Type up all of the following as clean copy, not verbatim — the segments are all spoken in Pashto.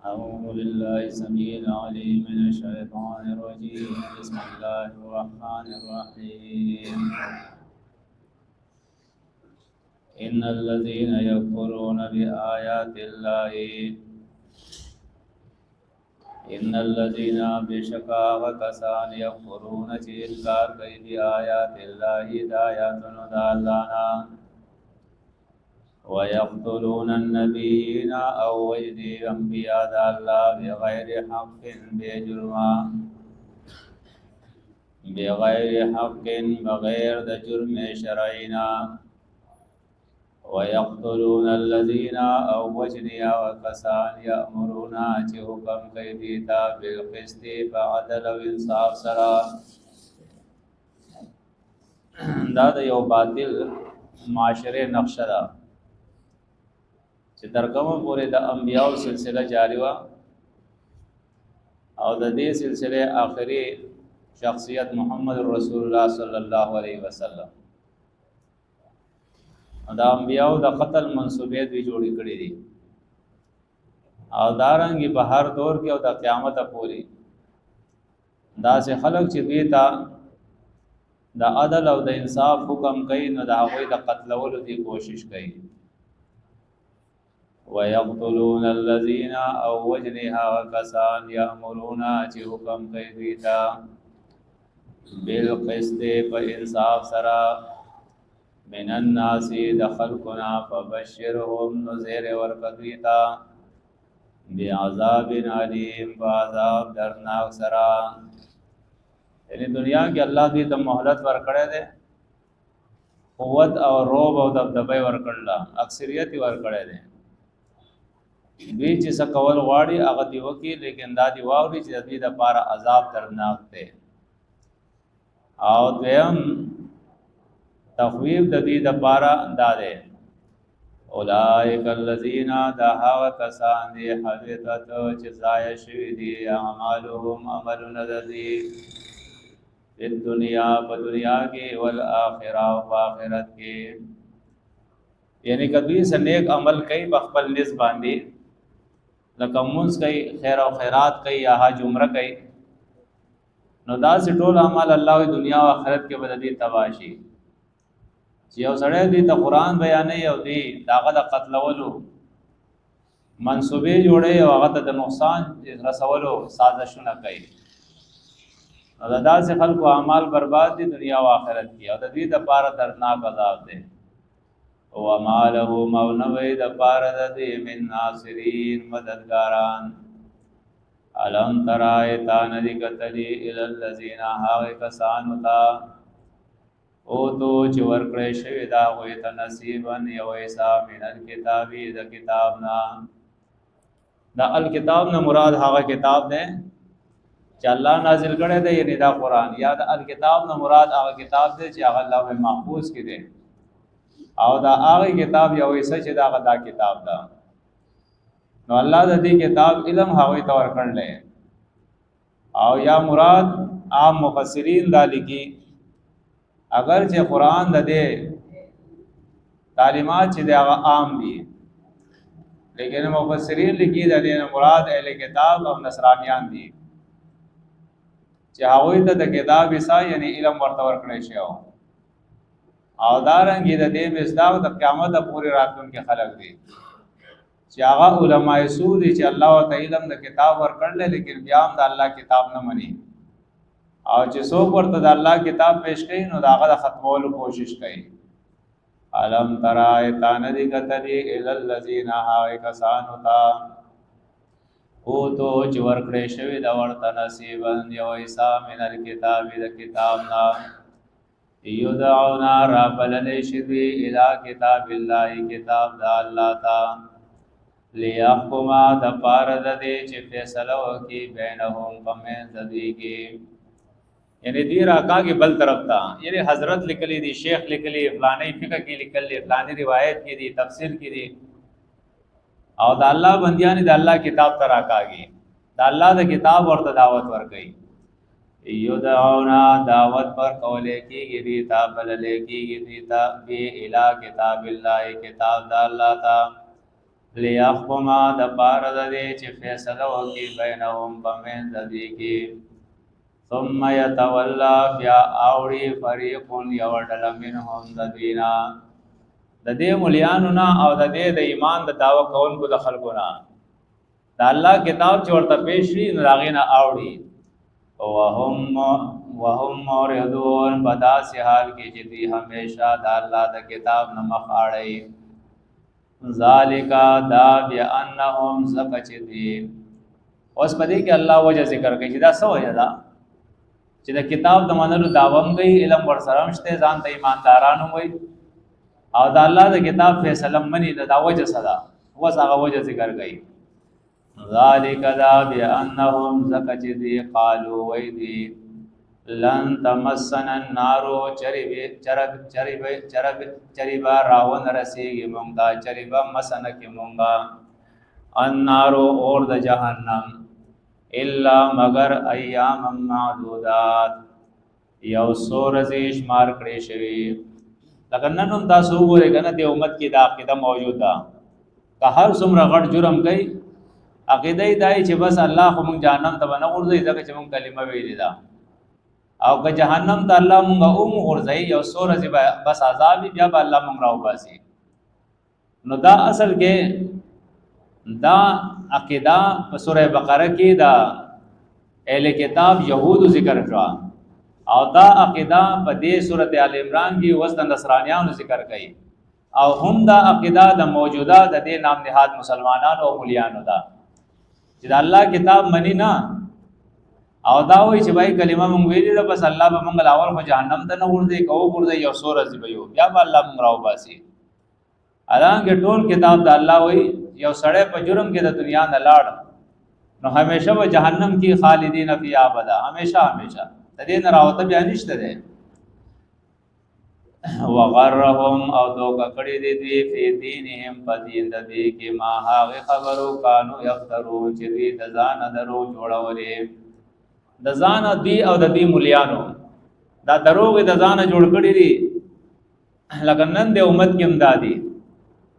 أعوذ بالله السميع العليم من الشيطان الرجيم بسم الله الرحمن الرحيم إن الذين يكفرون بآيات الله إن الذين بشكا وكسان يكفرون إنكار كي بآيات الله داياتنا دالانا ويقتلون النبيين أو وجدي أنبياء الله بغير حق بجرما بغير حق بغير جرم شرعنا ويقتلون الذين أو وجدي وكسان يأمرون حكم كيديتا بالقسط فعدل وانصاف سرا دا یو باطل معاشره نقشه ده چې تر کومه پورې د انبیاء سلسله جاری و او د دې سلسله آخري شخصیت محمد رسول الله صلی الله علیه وسلم دا انبیاء د قتل منسوبې دی جوړې کړې دي او دارنګي په هر دور کې او د قیامت پورې دا سه خلق چې دوی ته د عدل او د انصاف حکم کوي نو د هغوی د قتلولو دی کوشش کوي ويقتلون الذين او وجنها وكسان يأمرون چې حکم کوي دوی ته بالقسط فانصاف سرا من الناس دخلقنا فبشرهم نذير ورقدویتا بعذاب علیم بعذاب درناک سرا یعنی دنیا کې الله دې ته مهلت ورکړی دی قوت او روب او دبدبه ورکړل اکثریت ورکړی دی دوی چې څه کول غواړي هغه دی وکي لیکن دا دی واوري چې دې د لپاره عذاب درناک دی او دویم تخویف د دې د لپاره دا دی اولئک الذین دعوا کسان دی حبطت چې ضایع شوی دي اعمالهم عملون ذی په دنیا کې والآخرة او آخرت کې یعنی کدی سے نیک عمل کوي په خپل نس باندې لکه مونږ کوي خیر او خیرات کوي یا حج عمره کوي نو دا سه ټول اعمال الله دنیا او آخرت کې بددي تباشي چې یو سړی دی ته قران بیانې او دی داغه د قتلولو منسوبې جوړي او هغه ته د نقصان رسولو سازشونه کوي او دا داسې خلکو اعمال برباد دي دنیا او آخرت کې او د دې لپاره دردناک عذاب دی او ماله مونوي د پاره د دې من ناصرین مددګاران الم ترای تا ندی کتلی ال الذین هاو کسانو تا او تو چې ورکړې شوی دا وې ته نصیبن یو ایسا من الکتابی د کتابنا دا الکتاب نه مراد هغه کتاب ده چې الله نازل کړی دی یعنی دا قران یا د الکتاب نه مراد هغه کتاب دی چې هغه لوح محفوظ کې دی او دا هغه کتاب یو ایسه چې دا غدا کتاب ده نو الله د دې کتاب علم هغه تور کړل او یا مراد عام مفسرین دا لیکي اگر چې قران د دې تعلیمات چې دا عام دي لیکن مفسرین لیکي د دې مراد اهل کتاب او نصرانیان دي چې هغه ته د کتاب حصہ یعنی علم ورته ورکړی شي او دارنګې د دې مصداق د قیامت پورې راتلونکي خلق دي چې هغه علماء سود چې الله تعالی علم د کتاب ورکړل لیکن بیا هم د الله کتاب نه مني او چې څوک ورته د الله کتاب پیش کوي نو داغه د ختمولو کوشش کوي علم ترای تاندی کتلی ال الذین هاو کسانو تا او تو چې ورکړې شوی دا ورته نصیبن یو ایسا من الکتاب د کتابنا یدعونا ربل شدی الی کتاب الله کتاب د الله تا لیحکم د پارد دې چې فیصله وکي بینهم پمن ذی کې یعنی دی راکا کې بل طرف تا یعنی حضرت لیکلی دی شیخ لیکلی فلانی فقہ کې لیکلی فلانی روایت کې دی تفسیر کې دی او د الله بندیان د الله کتاب ته راکاږي د الله د کتاب ورته دعوت ورکړي یدعونا دعوت پر کولې کېږي دی تا بللې کېږي دی تا بی الی کتاب الله کتاب د الله تا لیحکم د پاره د دې چې فیصله وکړي بینهم په منځ د دې کې ثم يتولى بیا اوړي فریق یو ډله منهم د دوینا د دې مليانو نه او د دې د ایمان د دعوه کوونکو د خلکو نه د الله کتاب چې ورته پیش شي نو هغې نه اوړي وهم موردون په داسې حال کې چې دوی همیشه د الله د کتاب نه مخ اړوي ذالک دا بانهم ځکه چې دوی اوس په دې کې الله وجه ذکر کوي چې دا څه وجه ده چې د کتاب د منلو دعوه هم کوي علم ورسره هم شته ځان ته ایمانداران هم وایي او د الله د کتاب فیصله مني دا وجه څه ده اوس هغه وجه ذکر کوي ذالک دا بانهم ځکه چې دوی قالو وایي دي لن تمسنا النار چریبا راون رسیږي مونږه چریبا مسنه کې مونږه النار اور د جهنم الا مگر ایام معدودات یو سورزی شمار کړی شوی لکه نن هم تاسو وګورئ کنه د امت کې دا عقیده موجود ده که هر څومره غټ جرم کوي عقیده یې دای چې بس الله خو مونږ جهنم ته نه ورځي ځکه چې مونږ کلمه ویلې ده او که جهنم ته الله مونږ ورځي یو سورزی بس عذاب بیا به الله مونږ راو باسي نو دا اصل کې دا عقیده په سوره بقره کې دا اهل کتاب يهود ذکر شو او دا عقیده په دې سورته ال عمران کې وسط نصرانیانو ذکر کړي او هم دا عقیده د موجوده د دې نام نهاد مسلمانانو او مليانو دا چې الله کتاب منی نه او دا وایي چې بھائی کلمه مونږ ویلې ده بس الله به مونږ لاول خو جهنم ته نه ورځي کو ورځي یو سورځي به یو بیا به الله مونږ راو باسي الانګه ټول کتاب د الله وایي یو سړی په جرم کې د دنیا نه لاړ نو همیشه به جهنم کې خالدین فی ابدا همیشه د دې نه راوته بیا نشته ده وغرهم او دوکه کړي دي دوی فی دینهم په دین د دې کې ما هغه خبرو کانو یفترون چې دوی د ځان درو جوړولې د ځان دی او د دې مليانو دا دروغ د ځان جوړ کړي دي لکه نن د امت کې امدادي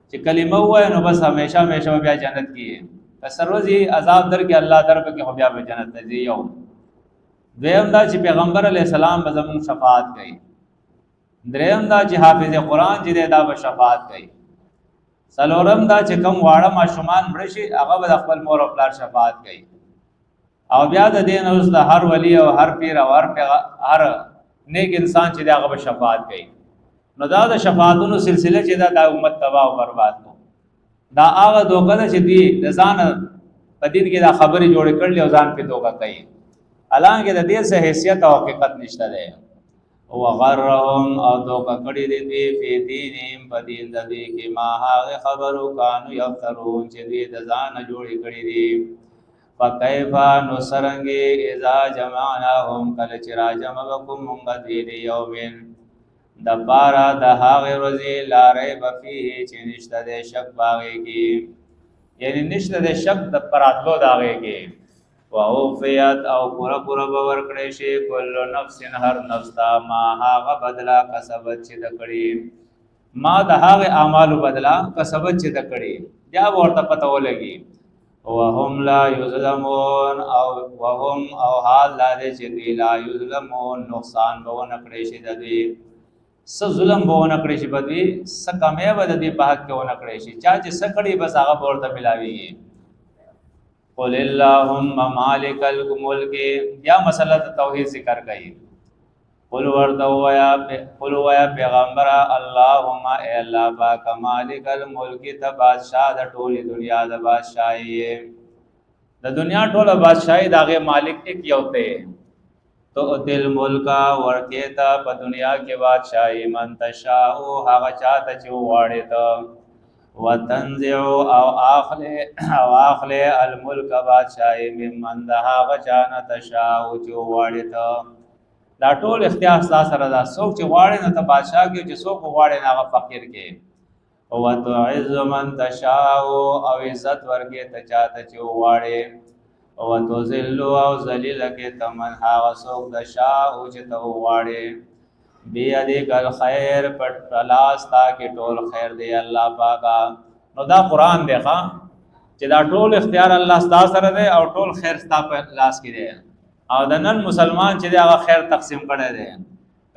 چې کلمه وای نو بس همیشه بیا جنت کې سروزي عذاب در کې الله در کې خو بیا به جنت ته ځي یو دویم دا چې پیغمبر علی السلام به زموږ شفاعت کوي دریم دا چې حافظ قرآن چې دا به شفاعت کوي څلورم دا چې کوم واړه ماشومان مړ شي هغه به خپل مور او پلار شفاعت کوي او بیا د دین اوس د هر ولی او هر پیر او هر نیک انسان چې هغه به شفاعت کوي نو دا د شفاعتونو سلسله چې دا امت تباہ او برباد کو دا هغه دوکه چې دی د ځان په دین کې دا خبرې جوړ کړل او ځان په دوکه کوي الانګه د دې څه حیثیت او حقیقت نشته ده او غرهم او دوکه کړي دي په دینهم په دین د دې کې ما هغه خبرو کانو یفترون چې دې د ځان جوړ کړي دي فکیفا نصرنګي اذا جمعناهم کل چراجم وکم مونږ دې یومن د بارا د هغه ورځې لارې بفيه چې نشته د شک باغې کې یعنی نشته د شک د پراتلو داغې کې واوفیت او پورا باور کړی شي کل نفس هر نفس تا ما هغه بدلا کسبت چې د کړي ما د هغه اعمالو بدلا کسبت چې د کړي بیا ورته پته ولګي وهم لا یظلمون او حال لا دې چې لا یظلمون نقصان به نه کړی شي د دې س ظلم به نه کړی شي بدوی س کمې به د دې په حق کې ونه کړی شي چا چې س کړي بس هغه ورته ملاويږي قل اللهم مالک الملک یا مسله توحید ذکر کړي قل ورته پیغمبر اللهم اے الله پاک مالک الملک ته بادشاہ د ټولې دنیا د بادشاہي د دنیا ټوله بادشاہي دغه مالک یک یو ته تو دل ملکا ورکیتا په دنیا کې بادشاہي منتشاء هغه چاته چې واړې ته وتنزع او اخله الملک بادشاہي ممن هغه چانه تشاء چې واړې ته دا ټول اختیار سره دا څوک چې واړې نه ته بادشاہ کې چې څوک واړې نه هغه فقیر کې او تعز من تشاء او عزت ورکې ته چاته چې واړې او توذل او ذلیل کې تمن هغه څوک د شاه او چې ته واړې بیا دې ګل خیر پټ لاس تا کې ټول خیر دی الله پاکا نو دا قران دی ښا چې دا ټول اختیار الله ستاسو سره دی او ټول خیر ستاسو په لاس کې دی او د نن مسلمان چې هغه خیر تقسیم کړي دی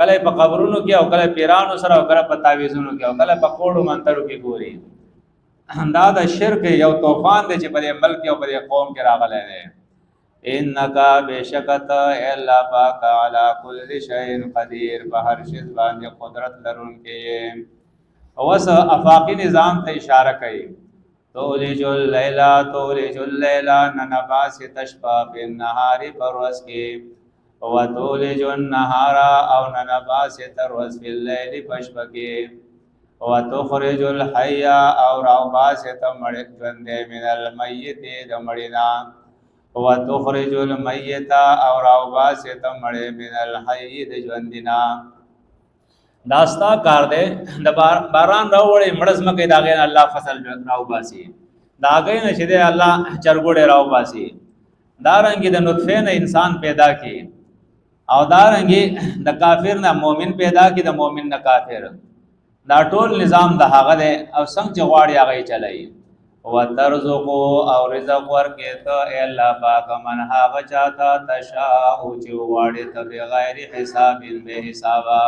کله په قبرونو کې او کله پیرانو سره او کله په تعویذونو کې او کله په کوډو منترو کې ګوري دا د شرک یو طوفان دی چې په ملک او په قوم کې راغلی دی انک بشکت الا پاک علی کل شیء قدیر په هر شی باندې قدرت لرونکی او وس افاقی نظام ته اشاره کوي تولج اللیل ننباس تشفا فی النهار پرواز کې او تولج النهار او ننباس ترواز فی اللیل پشپ کې او تخرج الحی او راوباس تمړ ژوندې من المیت د مړینا او تخرج المیت او راوباس تمړ من الحی د ژوندینا داستا کار دے د باران راوړې مړزمکه داغې الله فصل راوباسي داغې نه چې دې الله چرګوړې راوباسي دارنګې د نطفه نه انسان پیدا کی او دارنګې د کافر نه مؤمن پیدا کی د مؤمن نه کافر دا ټول نظام د هغه دی او څنګه چې غواړي هغه چلای او ترزقو او رزق ورکې ته الله پاک من هغه چاته تشاء چې غواړي ته بغیر حساب به حسابا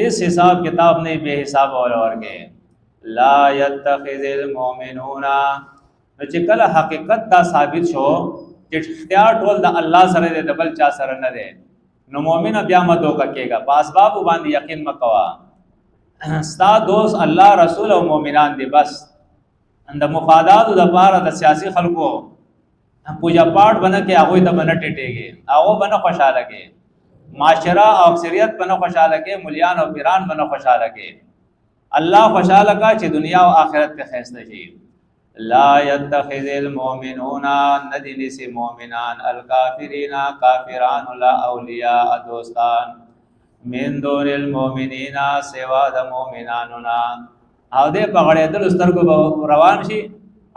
اس حساب کتاب نہیں بے حساب اور کے لا يتخذ المؤمنون چې کله حقیقت دا ثابت شو چې اختیار ټول د الله سره دی د بل چا سره نه دی نو مؤمن بیا مدو کېږي په اسباب باندې یقین مکوا ستا دوست الله رسول او مؤمنان دی بس د مفادات د پاره د سیاسي خلکو پوجا پاٹ بنه کې هغه ته بنه ټټيږي هغه بنه خوشاله کې معاشرہ او اکثریت بنه خوشاله کې مليان او پیران بنه خوشاله کې الله خوشاله کا چې دنیا او آخرت ته خیسته شي لا يتخذ المؤمنون ندین سی مؤمنان الکافرین کافران لا اولیاء دوستان من دون المؤمنین سوا د مؤمناننا او دې پغړې دل سترګو روان شي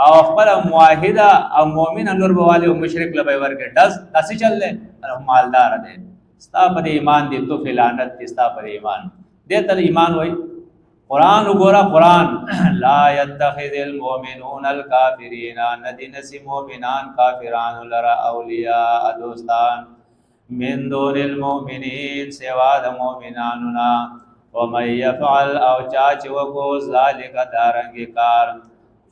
او خپل موحد او مؤمن نور بواله او مشرک لبي ورګه داسې چل له مالدار دي ستا پر ایمان دی تو فلانت دی ستا پر ایمان دې تل ایمان وای قران وګورا قران لا يتخذ المؤمنون الكافرين ندین سی مؤمنان کافران لرا اولیاء دوستان من دون المؤمنین سوا د مؤمناننا ومن يفعل او چاچ وکو ذالک دارنګ کار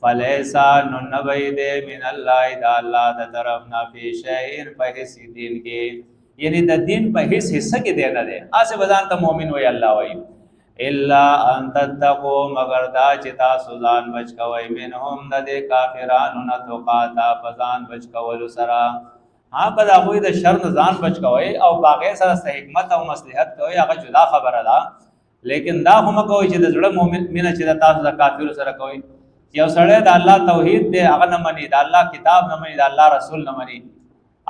فلیسا ننبید من الله دا الله د طرفنا فی شیء په هیڅ دین کې یعنی د دین په هیڅ حصہ کې دی نه دی اسه بدان ته مؤمن وای الله وای الا ان تتقوا مگر دا چې تاسو ځان بچ کوئ منهم د کافرانو نه توقاتا فزان بچ کول سره ها کدا کوئی د شر نه ځان بچ کوئ او باغې سره حکمت او مصلحت کوئ هغه جدا خبره ده لیکن دا هم کوئ چې د زړه مؤمن مینه چې تاسو د کافر سره کوئ یو سره د الله توحید دی هغه نه مني د الله کتاب نه مني د الله رسول نه مني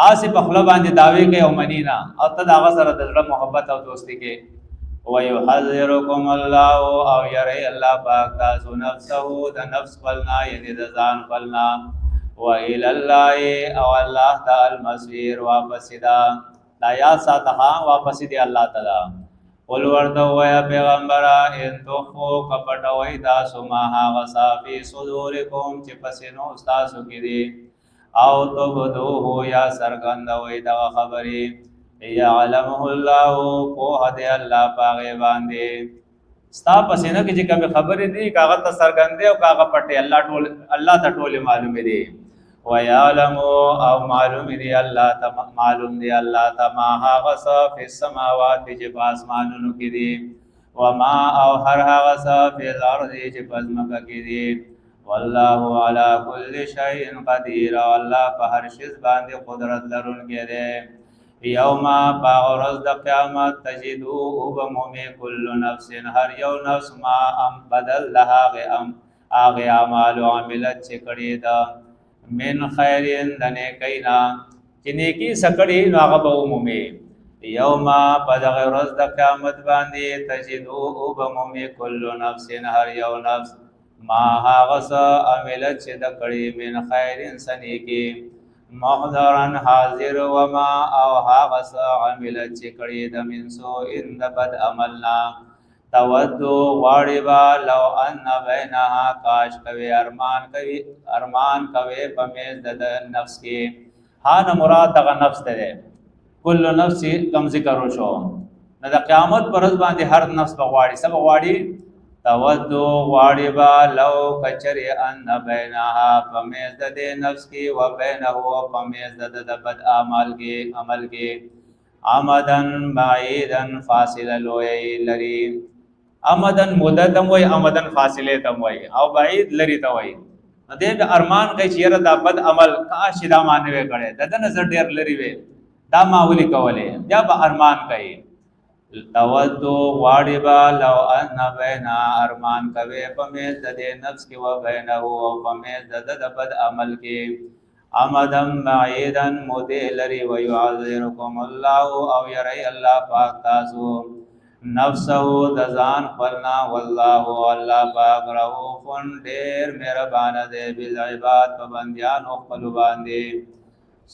آسی په خپل باندې داوی کوي او منینا او ته دا غسر د زړه محبت او دوستی کې ويحذركم الله او يري الله پاک تاسو نفسه د نفس خپلنا یعنی د ځان خپلنا والى الله او الله تعالی المصير واپس دا یا ساتها واپس دی الله تعالی ول ورته ویا پیغمبر ان تو کپټوي تاسو ما ها وصافي صدورکم چې پسینو تاسو کې دی او تو بدو ہو یا سرگند ہوئی دا خبری یعلمه اللہ کو حد اللہ پاگے باندے ستا پسینہ کی جکا بھی خبری دی کاغت تا سرگندے او کاغت پٹے اللہ تا ٹولی معلوم دی ویعلمو او معلوم دی اللہ تا معلوم دی اللہ تا ماہا غصا فی السماوات جب آسمانونو کی دی وما او ہر غصا فی الارض جب ازمکا کی دی والله على كل شيء قدير الله په هر شي باندې قدرت لرونکی دی یوم باغرز د قیامت تجدو وبمومی کل نفس هر یو نفس ما ام بدل لها اغه اعمال عملت چې کړي دا من خیرین د نیکینا چې نیکی سکړي نو هغه به مومی یوم باغرز د قیامت باندې تجدو وبمومی کل نفس هر یو نفس ما هاغس عملت چې د کړي من خیر انسانی کې محضرن حاضر وما او هاغس عملت چې کړي د من سو ان د بد عملنا تودو غواړي با لو ان بینها کاش کوي ارمان کوي په میز د نفس کې. ها نه مراد دغه نفس ده، کل نفس کم ذکر وشو. نو د قیامت پر ورځ باندې هر نفس بغواړي سب غواړي. تودو غواړي با لو کچری ان بینها په میز د نفس کې و بینه و په میز د بد عمل کې امدن بعیدن فاصله لوی لري. امدن مدت هم وای، امدن فاصله تم وای، او بعید لري ته وای. نو دې به ارمان کوي چې یاره دا بد عمل کاش دا مانه وې کړي، د نظر ډیر لري وي دا معمولی کوله، بیا به ارمان کوي. تودو غواړي با لو ان بینا ارمان کوي په میز د نفس کې و بینه او په میز د بد عمل کې امدن بعیدن مدې لري. ويعذركم الله او يري الله پاک تاسو نفسه د ځان خپلنا والله الله پاک رؤوف ډیر مهربان دی بالعباد په بندیانو خپل باندې.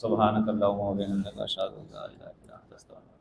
سبحانك اللهم وبحمدك اشهد ان لا اله الا انت استغفرك